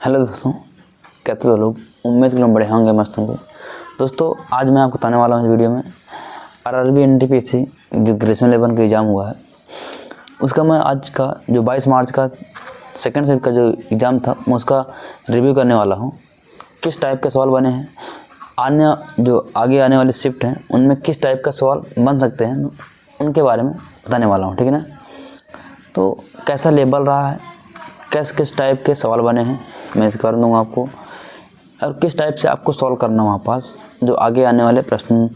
Hello दोस्तों, कैसे हो लोग। उम्मीद करूँ बड़े होंगे, मस्त होंगे। दोस्तों आज मैं आपको बताने वाला हूँ इस वीडियो में आरआरबी एनटीपीसी जो ग्रेजुएशन लेवल का एग्ज़ाम हुआ है उसका मैं आज का जो 22 मार्च का सेकंड सेट का जो एग्ज़ाम था मैं उसका रिव्यू करने वाला हूँ। किस टाइप के सवाल बने हैं, आगे आने वाली शिफ्ट हैं उनमें किस टाइप का सवाल बन सकते हैं उनके बारे में बताने वाला हूँ, ठीक है ना। तो कैसा लेवल रहा है, किस टाइप के सवाल बने हैं मैं इसके बारे में दूँगा आपको, और किस टाइप से आपको सॉल्व करना वहाँ पास जो आगे आने वाले प्रश्न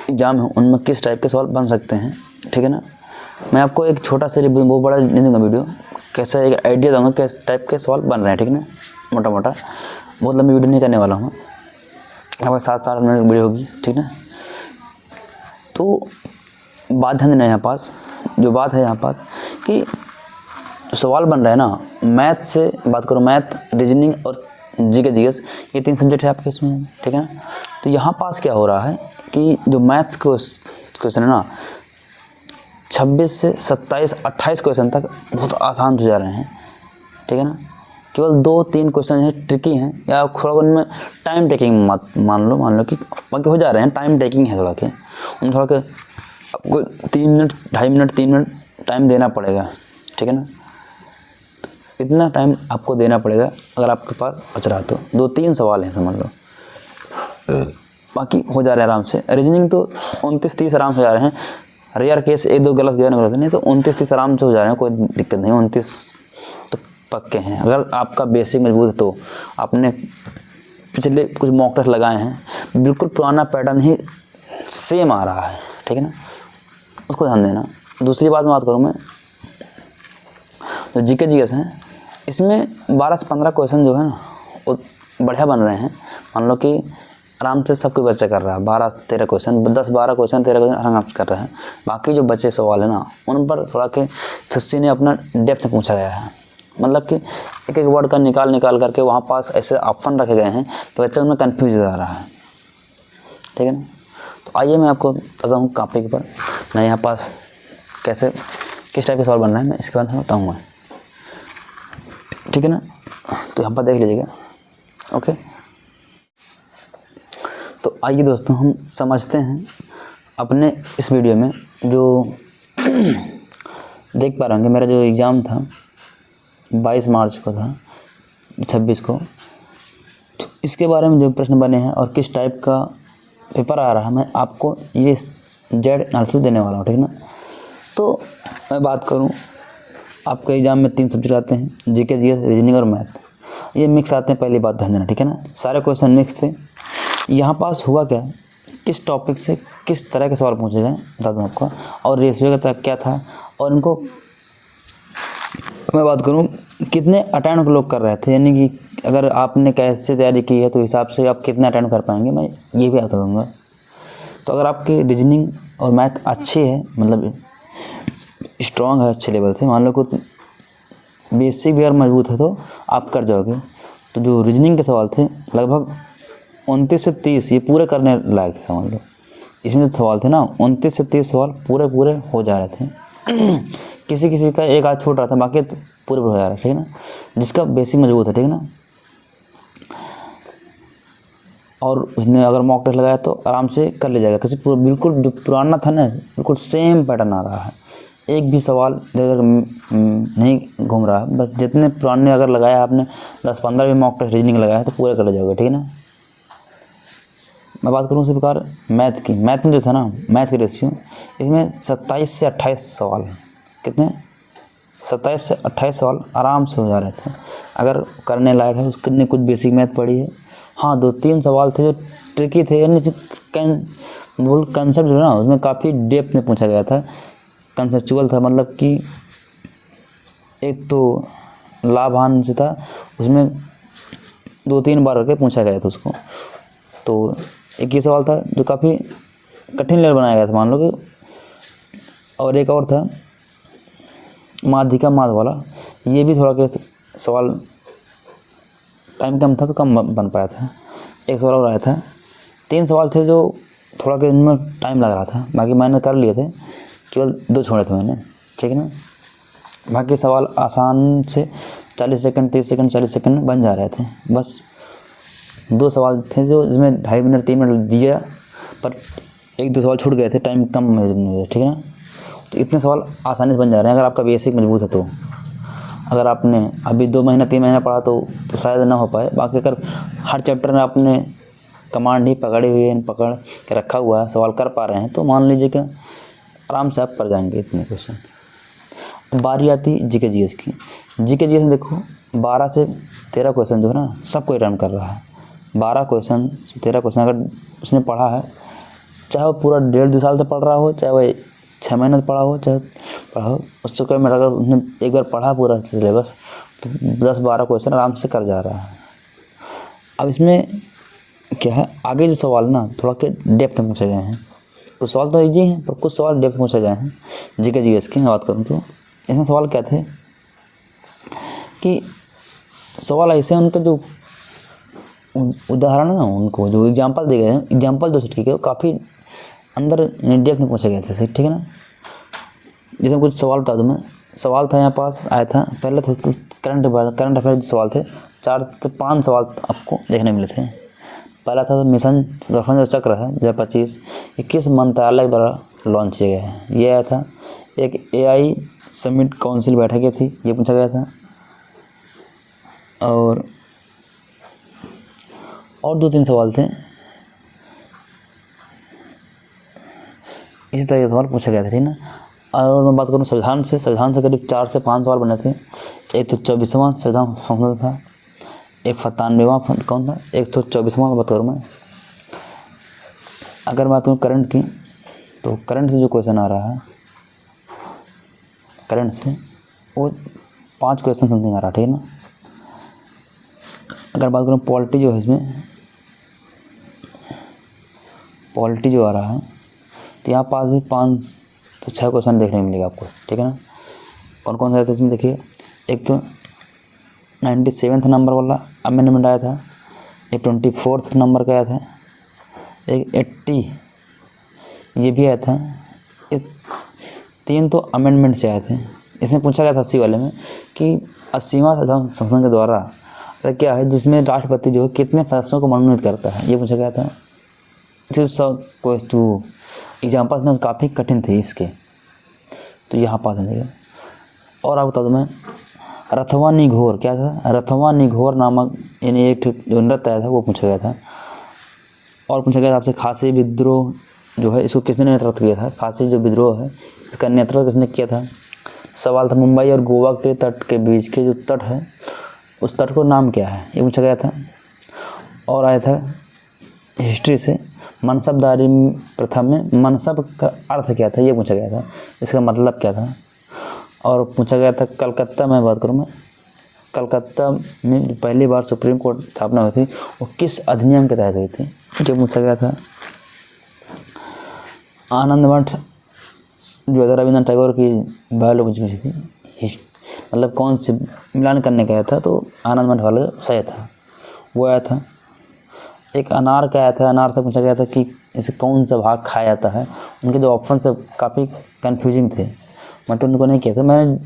एग्जाम हैं उनमें किस टाइप के सवाल बन सकते हैं, ठीक है ना। मैं आपको एक छोटा सा बहुत बड़ा नहीं दूँगा वीडियो, कैसा एक आइडिया दूँगा किस टाइप के सवाल बन रहे हैं, ठीक है ना। मोटा मोटा बहुत लंबी वीडियो नहीं करने वाला हूँ, लगभग 7-8 मिनट की वीडियो होगी, ठीक है। तो बात ध्यान देना यहाँ पास, जो बात है यहाँ पास कि सवाल बन रहा है ना, मैथ से बात करो, मैथ, रीजनिंग और जीके जीएस, ये 3 सब्जेक्ट है आपके इसमें, ठीक है ना। तो यहाँ पास क्या हो रहा है कि जो मैथ्स क्वेश्चन है ना 26 से 27-28 क्वेश्चन तक बहुत आसान हो जा रहे हैं, ठीक है ना। केवल 2-3 क्वेश्चन हैं ट्रिकी हैं या थोड़ा उनमें टाइम टेकिंग मान लो कि बाकी हो जा रहे हैं, टाइम टेकिंग है थोड़ा के, उन थोड़ा के आपको 3 मिनट 2.5 मिनट 3 मिनट टाइम देना पड़ेगा, ठीक है ना। इतना टाइम आपको देना पड़ेगा अगर आपके पास बच रहा तो। 2-3 सवाल हैं समझ लो, बाकी हो जा रहे हैं आराम से। रीजनिंग तो 29-30 आराम से जा रहे हैं, रेयर केस 1-2 गलत गया नहीं तो 29-30 आराम से हो जा रहे हैं, कोई दिक्कत नहीं। 29 तो पक्के हैं। अगर आपका बेसिक मजबूत है तो आपने पिछले कुछ मॉक टेस्ट लगाए हैं, बिल्कुल पुराना पैटर्न ही सेम आ रहा है, ठीक है ना, उसको ध्यान देना। दूसरी बात करूँ मैं, जो जीके जीएस हैं इसमें 12 से 15 क्वेश्चन जो है ना वो बढ़िया बन रहे हैं। मान लो कि आराम से सब कोई बच्चा कर रहा है, 12-13 क्वेश्चन, 10-12 क्वेश्चन 13 क्वेश्चन आराम से कर रहे हैं। बाकी जो बच्चे सवाल है ना उन पर थोड़ा के सच्ची ने अपना डेप्थ में पूछा गया है, मतलब कि एक एक वर्ड का निकाल करके वहाँ पास ऐसे ऑप्शन रखे गए हैं तो बच्चा उनमें कन्फ्यूज हो जा रहा है, ठीक है ना। तो आइए मैं आपको बताता हूँ कॉपी के ऊपर मैं यहाँ पास कैसे किस टाइप के सवाल बन रहे हैं मैं इसके बारे में बताऊँगा, ठीक है ना। तो यहाँ पर देख लीजिएगा, ओके। तो आइए दोस्तों हम समझते हैं अपने इस वीडियो में जो देख पा रहे होंगे मेरा जो एग्ज़ाम था 22 मार्च को था, 26 को, तो इसके बारे में जो प्रश्न बने हैं और किस टाइप का पेपर आ रहा है मैं आपको ये जेड एनालिसिस देने वाला हूँ, ठीक है ना। तो मैं बात करूँ, आपके एग्ज़ाम में 3 सब्जेक्ट आते हैं, जीके जीएस, रीजनिंग और मैथ, ये मिक्स आते हैं, पहली बात ध्यान देना, ठीक है ना। सारे क्वेश्चन मिक्स थे। यहाँ पास हुआ क्या, किस टॉपिक से किस तरह के सवाल पूछे गए बता दूँ आपको, और रेशियो का क्या था, और इनको मैं बात करूँ कितने अटेम्प्ट लोग कर रहे थे, यानी कि अगर आपने कैसे तैयारी की है तो हिसाब से आप कितने अटेम्प्ट कर पाएंगे मैं ये भी बता दूँगा। तो अगर आपकी रीजनिंग और मैथ अच्छी है, मतलब स्ट्रॉन्ग है, अच्छे लेवल से, मान लो कुछ बेसिक भी अगर मजबूत है तो आप कर जाओगे। तो जो रीजनिंग के सवाल थे लगभग 29 से 30 ये पूरे करने लायक थे, समझ लो। इसमें जो सवाल थे ना 29 से 30 सवाल पूरे हो जा रहे थे किसी का एक आध छूट रहा था, बाकी तो पूरे हो जा रहा है, ठीक है ना, जिसका बेसिक मजबूत है, ठीक है ना। और उसने अगर मॉक टेस्ट लगाया तो आराम से कर ले जाएगा, किसी बिल्कुल जो पुराना था ना बिल्कुल सेम पैटर्न आ रहा है, एक भी सवाल इधर नहीं घूम रहा है। बस जितने पुराने अगर लगाया आपने 10-15 भी मॉक टेस्ट रीजनिंग लगाया है तो पूरे कर जाओगे, ठीक है ना। मैं बात करूँ उसी प्रकार मैथ की, मैथ में जो था ना मैथ की रेशियो इसमें 27 से 28 सवाल, कितने 27 से 28 सवाल आराम से हो जा रहे थे अगर करने लायक है। उसने कुछ बेसिक मैथ पढ़ी है, हाँ 2-3 सवाल थे जो ट्रिकी थे, यानी जो कंसेप्ट जो है ना उसमें काफ़ी डेप्थ में पूछा गया था, कंसेप्चुअल था, मतलब कि एक तो लाभांश था उसमें 2-3 बार करके पूछा गया था उसको। तो एक ये सवाल था जो काफ़ी कठिन लेवल बनाया गया था मान लो कि, और एक और था माध्यिका माध वाला, ये भी थोड़ा के सवाल टाइम कम था तो कम बन पाया था। एक सवाल और आया था, 3 सवाल थे जो थोड़ा के इनमें टाइम लग रहा था, बाकी मैंने कर लिए थे, केवल 2 छोड़े थे मैंने, ठीक है ना। बाकी सवाल आसान से 40 सेकंड 30 सेकंड 40 सेकंड में बन जा रहे थे। बस 2 सवाल थे जो जिसमें 2.5 मिनट 3 मिनट दिया, पर 1-2 सवाल छूट गए थे टाइम कम में, ठीक है ना। तो इतने सवाल आसानी से बन जा रहे हैं अगर आपका बेसिक मजबूत है तो। अगर आपने अभी 2 महीना 3 महीना पढ़ा तो शायद ना हो पाए। बाकी अगर हर चैप्टर में आपने कमांड ही पकड़ी हुई है, पकड़ के रखा हुआ है, सवाल कर पा रहे हैं, तो मान लीजिए कि आराम से आप कर जाएंगे इतने क्वेश्चन। बारी आती जीके जीएस की। जीके जीएस में देखो 12 से 13 क्वेश्चन जो है ना सबको अटेम्प्ट कर रहा है। 12 क्वेश्चन से 13 क्वेश्चन अगर उसने पढ़ा है, चाहे वो पूरा 1.5-2 साल से पढ़ रहा हो, चाहे वो 6 महीने से पढ़ा हो, चाहे पढ़ा हो, उससे कोई मेरा, अगर उसने एक बार पढ़ा पूरा सिलेबस तो 10-12 क्वेश्चन आराम से कर जा रहा है। अब इसमें क्या है, आगे जो सवाल ना थोड़ा के डेप्थ में पूछे गए हैं। कुछ सवाल तो ईजी हैं पर कुछ सवाल डेप्थ में पूछे गए हैं। जीके जीएस की बात करूँ तो इसमें सवाल क्या थे कि सवाल ऐसे उनके जो उदाहरण है ना, उनको जो एग्जाम्पल दिए गए हैं, एग्जाम्पल जो ठीक है वो काफ़ी अंदर डेप्थ में पूछे गए थे, ठीक है ना। जैसे कुछ सवाल बता दूँ मैं। सवाल था यहाँ पास आया था, पहले थे तो करंट अफेयर सवाल थे, 4 से 5 सवाल आपको देखने मिले थे। पहला था मिशन गगन जो चक्र है 2025 किस मंत्रालय द्वारा लॉन्च किया गया है, ये आया था। एक AI समिट काउंसिल बैठकें थी, ये पूछा गया था। और 2-3 सवाल थे इसी तरह के सवाल पूछा गया था, ठीक ना। और मैं बात करूँ संविधान से करीब 4 से 5 सवाल बने थे। एक तो 24वां संविधान संशोधन था, एक 97वां कौन था, एक तो 24वां बात करूँ मैं। अगर बात करूँ करंट की, तो करंट से जो क्वेश्चन आ रहा है, करंट से वो 5 क्वेश्चन समथिंग आ रहा है, ठीक है ना। अगर बात करूँ पॉलिटी जो है, इसमें पॉलिटी जो आ रहा है तो यहाँ पास भी 5 से 6 क्वेश्चन देखने को मिलेगा आपको, ठीक है ना। कौन कौन सा आया था इसमें देखिए। एक तो 97 नंबर वाला अमेंडमेंट आया था, एक 24 नंबर का आया था, एक 80 ये भी आया था। एक 3 तो अमेंडमेंट से आए थे। इसमें पूछा गया था 80 वाले में कि 80वां संविधान संशोधन के द्वारा तो क्या है जिसमें राष्ट्रपति जो है कितने फैसलों को मनोनीत करता है, ये पूछा गया था। सिर्फ सब तो एग्जाम्पल में काफ़ी कठिन थे इसके, तो यहाँ पास है। और आप बता दूँ मैं, रथवानी घोर क्या था, रथवानी घोर नामक यानी एक जो नृत्य आया था वो पूछा गया था। और पूछा गया था आपसे खासी विद्रोह जो है इसको किसने नेतृत्व किया था, खासी जो विद्रोह है इसका नेतृत्व किसने किया था। सवाल था मुंबई और गोवा के तट के बीच के जो तट है उस तट को नाम क्या है, ये पूछा गया था। और आया था हिस्ट्री से, मनसबदारी प्रथा में मनसब का अर्थ क्या था, ये पूछा गया था, इसका मतलब क्या था। और पूछा गया था कलकत्ता में बात करूँ मैं, कलकत्ता में पहली बार सुप्रीम कोर्ट स्थापना हुई थी वो किस अधिनियम के तहत हुई थी, जो पूछा गया था। आनंद मठ जो रविंद्रनाथ टैगोर की बायोलॉजी पूछी थी, मतलब कौन से मिलान करने का आया था, तो आनंद मठ वाला सही था वो आया था। एक अनार का आया था, अनार से पूछा गया था कि इसे कौन सा भाग खाया जाता है। उनके जो ऑप्शन थे काफ़ी कन्फ्यूजिंग थे, मतलब उनको नहीं किया था। मैंने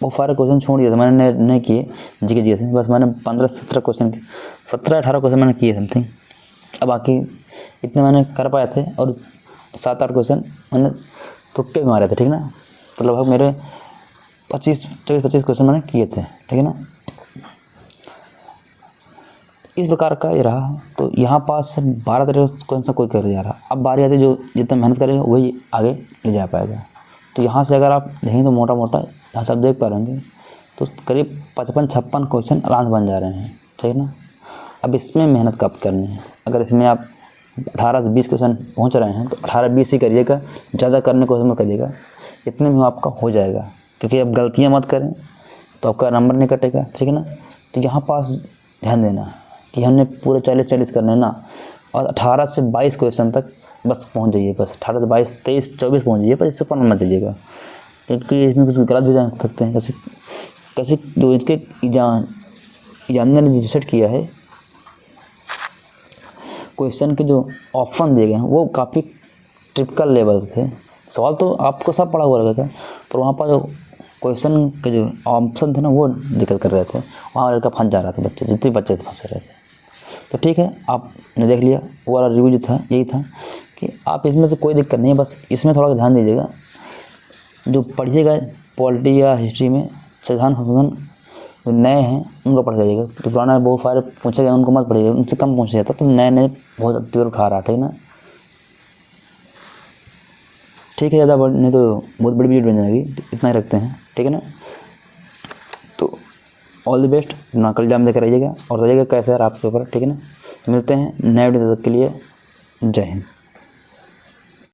वो सारे क्वेश्चन छोड़ दिया था, मैंने नहीं किए जीके जीएस में। बस मैंने 15-17 क्वेश्चन 17-18 क्वेश्चन मैंने किए समथिंग। अब बाकी इतने मैंने कर पाए थे और 7-8 क्वेश्चन मैंने तुक्के भी मारे थे, ठीक ना। तो लगभग मेरे 24-25 क्वेश्चन मैंने किए थे, ठीक है ना। इस प्रकार का ये रहा। तो यहाँ पास 12 तरह कौन सा कोई कर जा रहा। अब बारी आती जो जितना मेहनत करेगा वही आगे ले जा पाएगा। तो यहाँ से अगर आप देखें तो मोटा मोटा यहाँ से आप देख पा रहे होंगे तो करीब 55-56 क्वेश्चन आराम से बन जा रहे हैं, ठीक है ना। अब इसमें मेहनत कब करनी है, अगर इसमें आप 18 से 20 क्वेश्चन पहुँच रहे हैं तो 18-20 ही करिएगा, ज़्यादा करने को मत करिएगा, इतने में आपका हो जाएगा। क्योंकि अब गलतियाँ मत करें तो आपका नंबर नहीं कटेगा, ठीक है ना। तो यहाँ पास ध्यान देना कि हमने पूरे 40 करने ना, और 18 से 22 क्वेश्चन तक बस पहुंच जाइए। बस 18 से 22, 23, 24 पहुंच जाइए, पर इससे ऊपर मत जाइएगा क्योंकि इसमें कुछ गलत भी जान सकते हैं। कैसे जो इसके एग्जामिनर ने रिसर्च किया है, क्वेश्चन के जो ऑप्शन दिए गए हैं वो काफ़ी टिपिकल लेवल थे। सवाल तो आपको सब पढ़ा हुआ रहेगा, पर वहाँ पर जो क्वेश्चन के जो ऑप्शन थे ना वो दिक्कत कर रहे थे, वहाँ लड़का फंस जा रहा था, बच्चे जितने बच्चे थे फंस रहे थे। तो ठीक है, आपने देख लिया, वो वाला रिव्यू जो था यही था कि आप इसमें से कोई दिक्कत नहीं है, बस इसमें थोड़ा ध्यान दीजिएगा। जो पढ़िएगा पॉलिटी या हिस्ट्री में संविधान संशोधन जो नए हैं उनको पढ़ जाइएगा। तो पुराना बहुत सारे पूछे गए उनको मत पढ़िएगा, उनसे कम पूछा जाता, तो नए नए बहुत ट्वेल्व उठा रहा, ठीक है ना। ठीक है, ज़्यादा बड़ी नहीं तो बहुत बड़ी वीडियो बन जाएगी, इतना ही रखते हैं, ठीक है ना। तो ऑल द बेस्ट, ना कल एग्जाम देकर रहिएगा और रहिएगा कैसे यार आपके ऊपर, ठीक है ना। मिलते हैं नए वीडियो, तब तक के लिए जय हिंद।